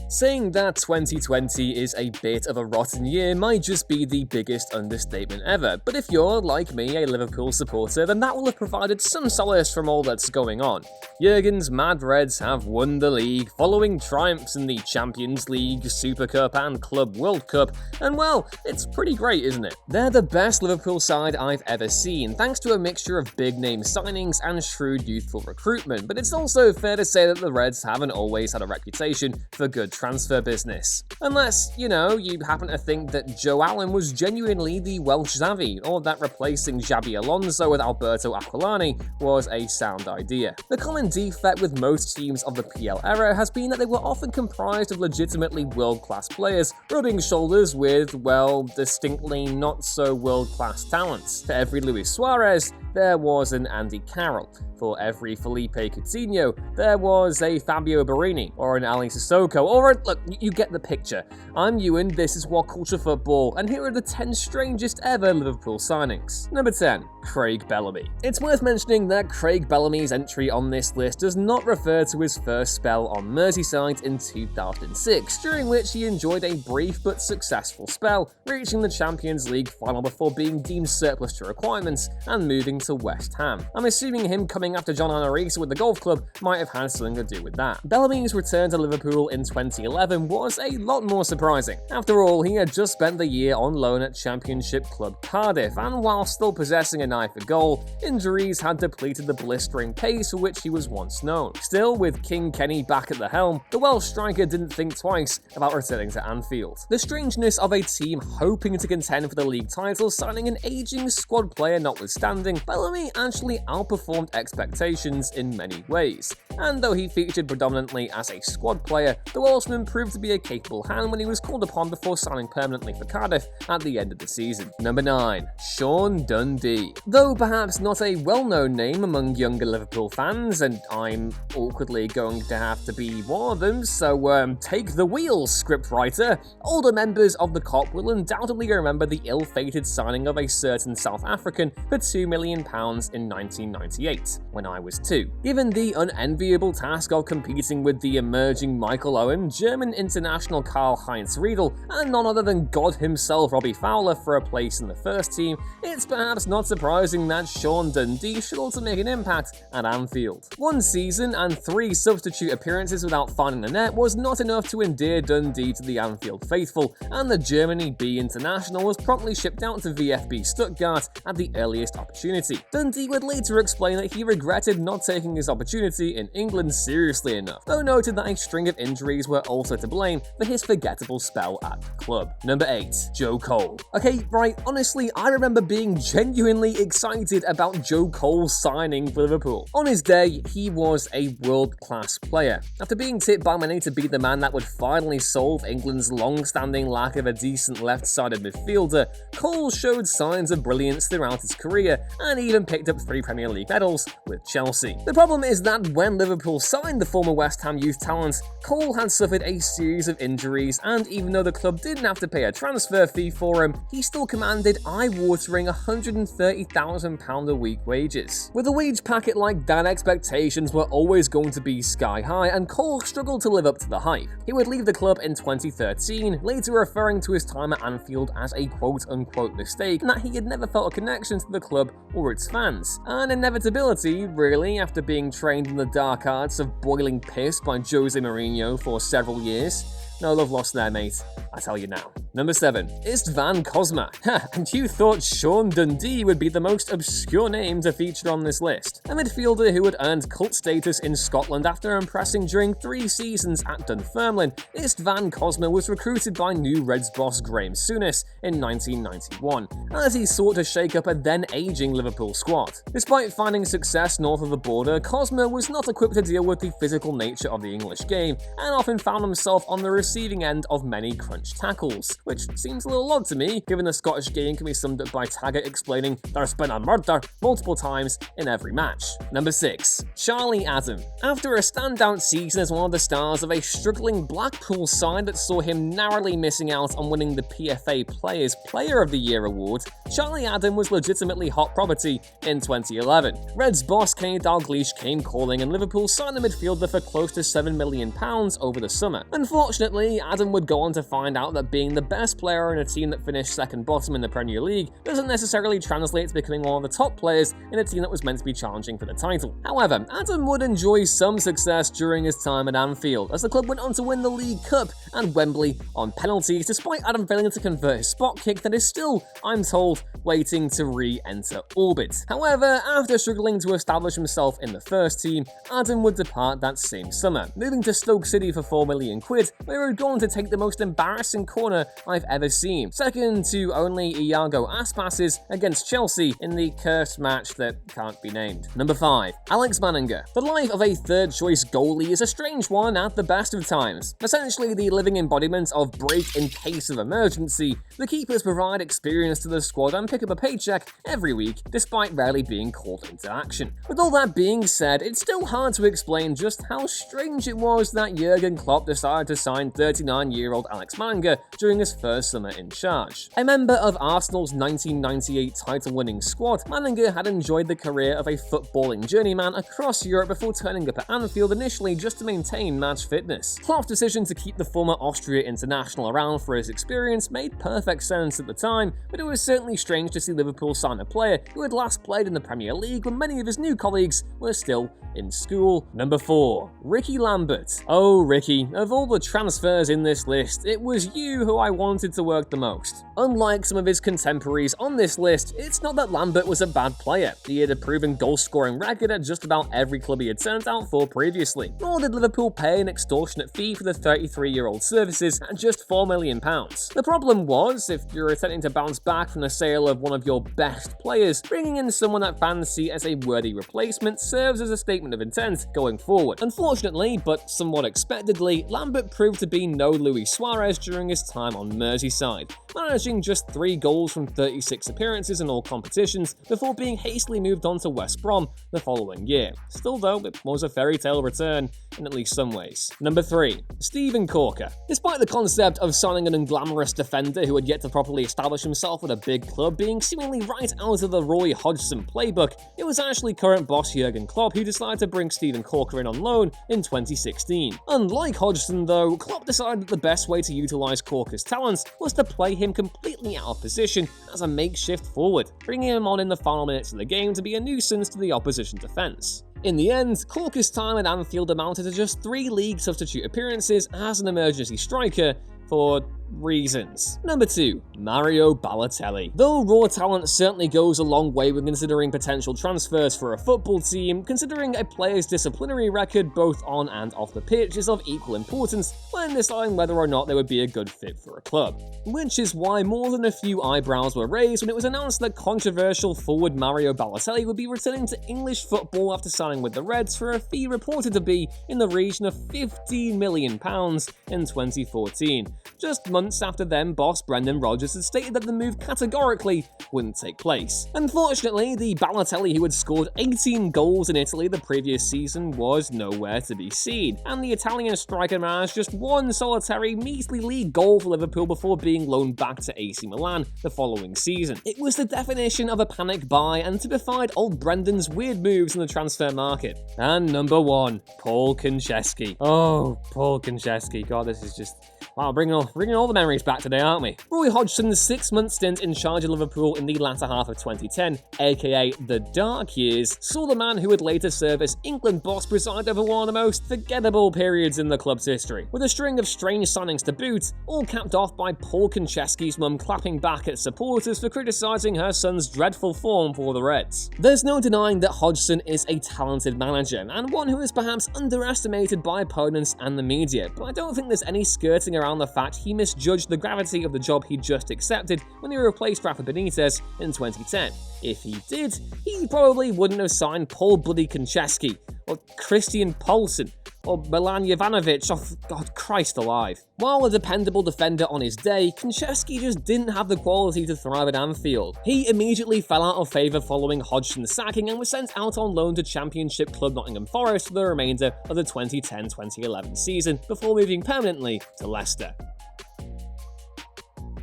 Saying that 2020 is a bit of a rotten year might just be the biggest understatement ever, but if you're, like me, a Liverpool supporter, then that will have provided some solace from all that's going on. Jurgen's Mad Reds have won the league, following triumphs in the Champions League, Super Cup and Club World Cup, and well, it's pretty great, isn't it? They're the best Liverpool side I've ever seen, thanks to a mixture of big-name signings and shrewd youthful recruitment, but it's also fair to say that the Reds haven't always had a reputation for good transfer business. Unless, you happen to think that Joe Allen was genuinely the Welsh Xavi, or that replacing Xabi Alonso with Alberto Aquilani was a sound idea. The common defect with most teams of the PL era has been that they were often comprised of legitimately world-class players, rubbing shoulders with, well, distinctly not so world-class talents. For every Luis Suarez, there was an Andy Carroll. For every Felipe Coutinho, there was a Fabio Borini, or an Ali Sissoko, or look, you get the picture. I'm Ewan, this is WhatCulture Football, and here are the 10 strangest ever Liverpool signings. Number 10. Craig Bellamy. It's worth mentioning that Craig Bellamy's entry on this list does not refer to his first spell on Merseyside in 2006, during which he enjoyed a brief but successful spell, reaching the Champions League final before being deemed surplus to requirements and moving to West Ham. I'm assuming him coming after John Anarisa with the golf club might have had something to do with that. Bellamy's return to Liverpool in 2011 was a lot more surprising. After all, he had just spent the year on loan at Championship club Cardiff, and while still possessing an eye for goal, injuries had depleted the blistering pace for which he was once known. Still, with King Kenny back at the helm, the Welsh striker didn't think twice about returning to Anfield. The strangeness of a team hoping to contend for the league title signing an aging squad player notwithstanding, Bellamy actually outperformed expectations in many ways. And though he featured predominantly as a squad player, the Welshman proved to be a capable hand when he was called upon before signing permanently for Cardiff at the end of the season. Number 9. Sean Dundee. Though perhaps not a well-known name among younger Liverpool fans, and I'm awkwardly going to have to be one of them, so take the wheel, scriptwriter. Older members of the COP will undoubtedly remember the ill-fated signing of a certain South African for £2 million in 1998, when I was 2. Given the unenviable task of competing with the emerging Michael Owen, German international Karl-Heinz Riedel, and none other than God himself Robbie Fowler for a place in the first team, it's perhaps not surprising that Sean Dundee struggled to make an impact at Anfield. 1 season and 3 substitute appearances without finding the net was not enough to endear Dundee to the Anfield faithful, and the Germany B international was promptly shipped out to VfB Stuttgart at the earliest opportunity. Dundee would later explain that he regretted not taking his opportunity in England seriously enough, though noted that a string of injuries were also to blame for his forgettable spell at the club. Number 8. Joe Cole. Okay, right, honestly, I remember being genuinely excited about Joe Cole's signing for Liverpool. On his day, he was a world-class player. After being tipped by many to be the man that would finally solve England's long-standing lack of a decent left-sided midfielder, Cole showed signs of brilliance throughout his career and even picked up 3 Premier League medals with Chelsea. The problem is that when Liverpool signed the former West Ham youth talent, Cole had suffered a series of injuries, and even though the club didn't have to pay a transfer fee for him, he still commanded eye-watering £130,000 a week wages. With a wage packet like that, expectations were always going to be sky high, and Cole struggled to live up to the hype. He would leave the club in 2013, later referring to his time at Anfield as a quote-unquote mistake, and that he had never felt a connection to the club or its fans. An inevitability, really, after being trained in the dark arts of boiling piss by Jose Mourinho for several years. No love lost there, mate, I tell you now. Number 7. Istvan Kozma. And you thought Sean Dundee would be the most obscure name to feature on this list. A midfielder who had earned cult status in Scotland after impressing during 3 seasons at Dunfermline, Istvan Kozma was recruited by new Reds boss Graham Souness in 1991, as he sought to shake up a then-aging Liverpool squad. Despite finding success north of the border, Kozma was not equipped to deal with the physical nature of the English game, and often found himself on the receiving end of many crunch tackles. which seems a little odd to me, given the Scottish game can be summed up by Taggart explaining "there's been a murder" multiple times in every match. Number 6. Charlie Adam. After a standout season as one of the stars of a struggling Blackpool side that saw him narrowly missing out on winning the PFA Players Player of the Year award, Charlie Adam was legitimately hot property in 2011. Reds boss Kenny Dalglish came calling and Liverpool signed the midfielder for close to £7 million over the summer. Unfortunately, Adam would go on to find out that being the best player in a team that finished second bottom in the Premier League doesn't necessarily translate to becoming one of the top players in a team that was meant to be challenging for the title. However, Adam would enjoy some success during his time at Anfield, as the club went on to win the League Cup and Wembley on penalties, despite Adam failing to convert his spot kick that is still, I'm told, waiting to re-enter orbit. However, after struggling to establish himself in the first team, Adam would depart that same summer, moving to Stoke City for £4 million, where he would go on to take the most embarrassing corner I've ever seen, second to only Iago Aspas's against Chelsea in the cursed match that can't be named. Number 5. Alex Banninger. The life of a third-choice goalie is a strange one at the best of times. Essentially the living embodiment of break in case of emergency, the keepers provide experience to the squad and pick up a paycheck every week, despite rarely being called into action. With all that being said, it's still hard to explain just how strange it was that Jurgen Klopp decided to sign 39-year-old Alex Banninger during his first summer in charge. A member of Arsenal's 1998 title-winning squad, Banninger had enjoyed the career of a footballing journeyman across Europe before turning up at Anfield initially just to maintain match fitness. Klopp's decision to keep the former Austria international around for his experience made perfect sense at the time, but it was certainly strange to see Liverpool sign a player who had last played in the Premier League when many of his new colleagues were still in school. Number 4. Rickie Lambert. Oh, Rickie, of all the transfers in this list, it was you who I wanted to work the most. Unlike some of his contemporaries on this list, it's not that Lambert was a bad player. He had a proven goal-scoring record at just about every club he had sent out for previously. Nor did Liverpool pay an extortionate fee for the 33-year-old services at just £4 million. The problem was, if you're attempting to bounce back from the sale of one of your best players, bringing in someone that fans see as a worthy replacement serves as a statement of intent going forward. Unfortunately, but somewhat expectedly, Lambert proved to be no Luis Suarez during his time on Merseyside, managing just 3 goals from 36 appearances in all competitions before being hastily moved on to West Brom the following year. Still though, it was a fairy tale return in at least some ways. Number 3. Steven Corker. Despite the concept of signing an unglamorous defender who had yet to properly establish himself at a big club being seemingly right out of the Roy Hodgson playbook, it was actually current boss Jurgen Klopp who decided to bring Steven Corker in on loan in 2016. Unlike Hodgson though, Klopp decided that the best way to utilise Corker's talents was to play him completely out of position as a makeshift forward, bringing him on in the final minutes of the game to be a nuisance to the opposition defence. In the end, Corker's time at Anfield amounted to just 3 league substitute appearances as an emergency striker for reasons. Number 2. Mario Balotelli. Though raw talent certainly goes a long way when considering potential transfers for a football team, considering a player's disciplinary record both on and off the pitch is of equal importance when deciding whether or not they would be a good fit for a club. Which is why more than a few eyebrows were raised when it was announced that controversial forward Mario Balotelli would be returning to English football after signing with the Reds for a fee reported to be in the region of £15 million in 2014. Just months after then, boss Brendan Rodgers had stated that the move categorically wouldn't take place. Unfortunately, the Balotelli who had scored 18 goals in Italy the previous season was nowhere to be seen, and the Italian striker managed just 1 solitary measly league goal for Liverpool before being loaned back to AC Milan the following season. It was the definition of a panic buy and typified old Brendan's weird moves in the transfer market. And number 1, Paul Konchesky. Oh, Paul Konchesky. God, this is just... wow, bringing all the memories back today, aren't we? Roy Hodgson's 6-month stint in charge of Liverpool in the latter half of 2010, aka the dark years, saw the man who would later serve as England boss preside over one of the most forgettable periods in the club's history, with a string of strange signings to boot, all capped off by Paul Konchesky's mum clapping back at supporters for criticising her son's dreadful form for the Reds. There's no denying that Hodgson is a talented manager, and one who is perhaps underestimated by opponents and the media, but I don't think there's any skirting around the fact he misjudged the gravity of the job he just accepted when he replaced Rafa Benitez in 2010. If he did, he probably wouldn't have signed Paul Bloody Konchesky, or Christian Poulsen, or Milan Jovanovic, oh God Christ alive. While a dependable defender on his day, Konchesky just didn't have the quality to thrive at Anfield. He immediately fell out of favour following Hodgson's sacking and was sent out on loan to Championship club Nottingham Forest for the remainder of the 2010-2011 season, before moving permanently to Leicester.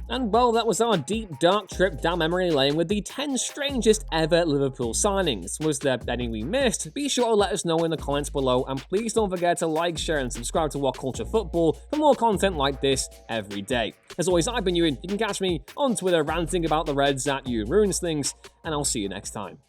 And well, that was our deep, dark trip down memory lane with the 10 strangest ever Liverpool signings. Was there any we missed? Be sure to let us know in the comments below, and please don't forget to like, share and subscribe to WhatCulture Football for more content like this every day. As always, I've been Ewan. You can catch me on Twitter ranting about the Reds at @EwanRuinsThings, and I'll see you next time.